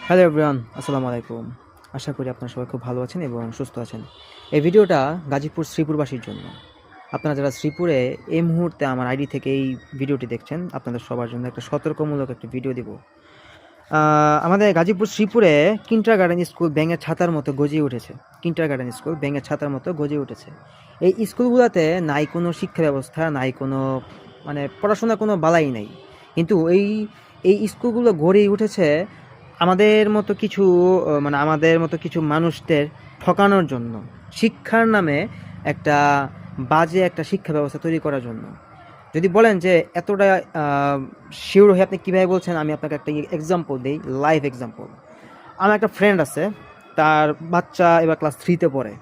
Hello everyone, আসসালামু আলাইকুম। আশা করি আপনারা সবাই খুব ভালো আছেন এবং সুস্থ আছেন। এই ভিডিওটা গাজীপুর শ্রীপুরবাসীর জন্য। আপনারা যারা শ্রীপুরে এই মুহূর্তে আমার আইডি থেকে এই ভিডিওটি দেখছেন, আপনাদের সবার জন্য একটা সতর্কমূলক একটা ভিডিও দিব। আমাদের গাজীপুর শ্রীপুরে কিন্ডারগার্টেন স্কুল ব্যাঙের ছাতার মতো গজিয়ে উঠেছে। কিন্ডারগার্টেন স্কুল ব্যাঙের ছাতার মতো গজিয়ে উঠেছে। এই স্কুলগুলোতে নাই কোনো শিক্ষা ব্যবস্থা, নাই কোনো পড়াশোনার কোনো বালাই নাই। কিন্তু এই স্কুলগুলো গড়েই উঠেছে আমাদের মতো কিছু মানুষদের ঠকানোর জন্য, শিক্ষার নামে একটা বাজে একটা শিক্ষা ব্যবস্থা তৈরি করার জন্য। যদি বলেন যে এতটা শিওর হয়ে আপনি কীভাবে বলছেন, আমি আপনাকে একটা এক্সাম্পল দিই, লাইভ এক্সাম্পল। আমার একটা ফ্রেন্ড আছে, তার বাচ্চা এবার ক্লাস 3-তে পড়ে,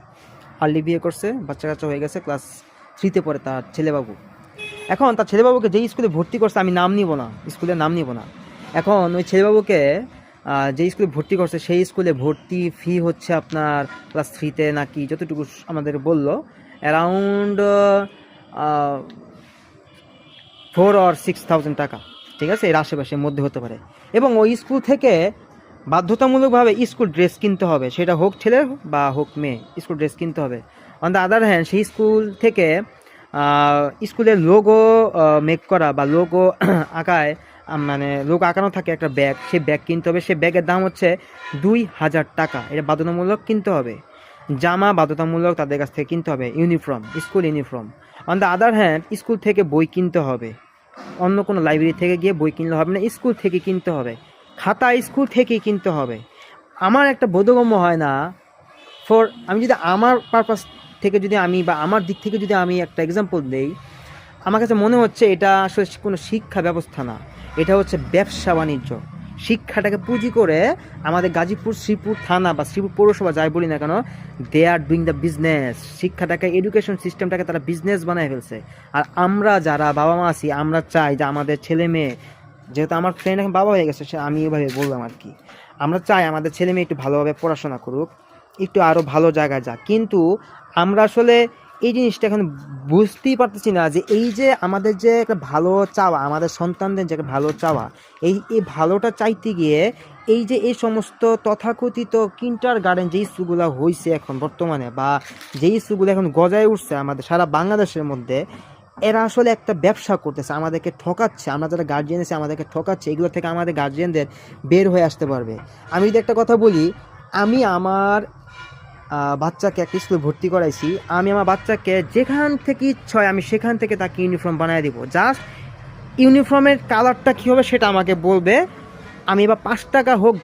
আর্লি বিয়ে করছে, বাচ্চা কাচ্চা হয়ে গেছে, ক্লাস 3-তে পড়ে তার ছেলেবাবু। এখন তার ছেলেবাবুকে যেই স্কুলে ভর্তি করছে, আমি নাম নিব না, স্কুলের নাম নিব না। এখন ওই ছেলেবাবুকে যে স্কুলে ভর্তি করছে সেই স্কুলে ভর্তি ফি হচ্ছে আপনার ক্লাস 3-তে নাকি যতটুকু আমাদের বললো অ্যারাউন্ড 4 or 6,000 টাকা, ঠিক আছে, এর আশেপাশের মধ্যে হতে পারে। এবং ওই স্কুল থেকে বাধ্যতামূলকভাবে স্কুল ড্রেস কিনতে হবে, সেটা হোক ছেলে বা হোক মেয়ে, স্কুল ড্রেস কিনতে হবে। অন দ্য আদার হ্যান্ড সেই স্কুল থেকে স্কুলের লোগো মেক করা বা লোগো আঁকায় লোগো আঁকানো থাকে একটা ব্যাগ, সেই ব্যাগ কিনতে হবে। সেই ব্যাগের দাম হচ্ছে 2,000 টাকা, এটা বাধ্যতামূলক কিনতে হবে। জামা বাধ্যতামূলক তাদের কাছ থেকে কিনতে হবে, uniform, school uniform. On the other hand school থেকে বই কিনতে হবে, অন্য কোনো লাইব্রেরি থেকে গিয়ে বই কিনলে হবে না, স্কুল থেকে কিনতে হবে। খাতা স্কুল থেকেই কিনতে হবে। আমার একটা বোধগম্য হয় না, আমি যদি আমার পারপাস থেকে যদি আমি বা আমার দিক থেকে যদি আমি একটা এক্সাম্পল দেই, আমার কাছে মনে হচ্ছে এটা আসলে কোনো শিক্ষা ব্যবস্থা না, এটা হচ্ছে ব্যবসা বাণিজ্য। শিক্ষাটাকে পুঁজি করে আমাদের গাজীপুর শ্রীপুর থানা বা শ্রীপুর পৌরসভা যাই বলি না কেন, দে আর ডুইং দ্য বিজনেস। শিক্ষাটাকে, এডুকেশন সিস্টেমটাকে তারা বিজনেস বানায় ফেলছে। আর আমরা যারা বাবা মা আছি, আমরা চাই যে আমাদের ছেলে মেয়ে, যেহেতু আমার ফ্রেন্ড এখন বাবা হয়ে গেছে, সে আমি এভাবে বললাম আর কি, আমরা চাই আমাদের ছেলে মেয়ে একটু ভালোভাবে পড়াশোনা করুক, একটু আরও ভালো জায়গায় যাক। কিন্তু আমরা আসলে এই জিনিসটা এখন বুঝতেই পারতেছি না যে এই যে আমাদের যে একটা ভালো চাওয়া, আমাদের সন্তানদের যে একটা ভালো চাওয়া, এই ভালোটা চাইতে গিয়ে এই যে এই সমস্ত তথাকথিত কিন্ডারগার্টেন যেই স্কুলগুলো হয়েছে এখন বর্তমানে, বা যেই স্কুলগুলো এখন গজায় উঠছে আমাদের সারা বাংলাদেশের মধ্যে, এরা আসলে একটা ব্যবসা করতেছে, আমাদেরকে ঠকাচ্ছে। আমরা যারা গার্জিয়ান আছে আমাদেরকে ঠকাচ্ছে। এগুলো থেকে আমাদের গার্জিয়ানদের বের হয়ে আসতে পারবে। আমি যদি একটা কথা বলি, আমি আমার বাচ্চাকে একটা স্কুলে ভর্তি করাইছি, আমি আমার বাচ্চাকে যেখান থেকে ইচ্ছা হয় আমি সেখান থেকে তাকে ইউনিফর্ম বানিয়ে দিব। জাস্ট ইউনিফর্মের কালারটা কী হবে সেটা আমাকে বলবে, আমি এবার 5 টাকা হোক